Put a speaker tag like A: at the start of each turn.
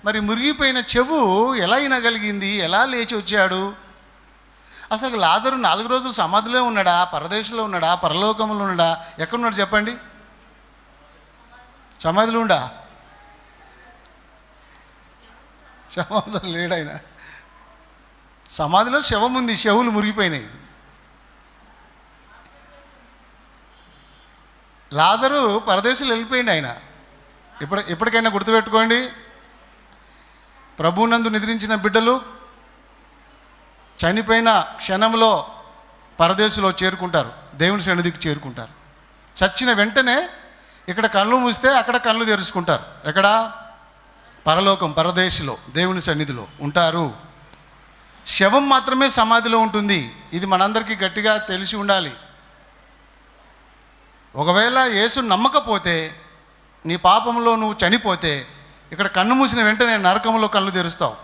A: మరి మురిగిపోయిన చెవు ఎలా వినగలిగింది? ఎలా లేచి వచ్చాడు? అసలు లాజరు 4 రోజులు సమాధిలో ఉన్నాడా, పరదేశంలో ఉన్నాడా, పరలోకంలో ఉన్నాడా, ఎక్కడున్నాడు చెప్పండి? సమాధిలో ఉండా? సమాధిలో లేడాయన. సమాధిలో శవం ఉంది, చెవులు మురిగిపోయినాయి. లాజరు పరదేశంలో వెళ్ళిపోయింది ఆయన. ఎప్పటికైనా గుర్తుపెట్టుకోండి, ప్రభువునందు నిద్రించిన బిడ్డలు చనిపోయిన క్షణంలో పరదేశంలో చేరుకుంటారు, దేవుని సన్నిధికి చేరుకుంటారు. చచ్చిన వెంటనే ఇక్కడ కళ్ళు మూస్తే అక్కడ కళ్ళు తెరుచుకుంటారు. ఎక్కడ? పరలోకం, పరదేశంలో దేవుని సన్నిధిలో ఉంటారు. శవం మాత్రమే సమాధిలో ఉంటుంది. ఇది మనందరికీ గట్టిగా తెలిసి ఉండాలి. ఒకవేళ యేసు నమ్మకపోతే, నీ పాపంలో నువ్వు చనిపోతే, ఇక్కడ కన్ను మూసిన వెంటనే నరకంలో కళ్ళు తెరుస్తావు.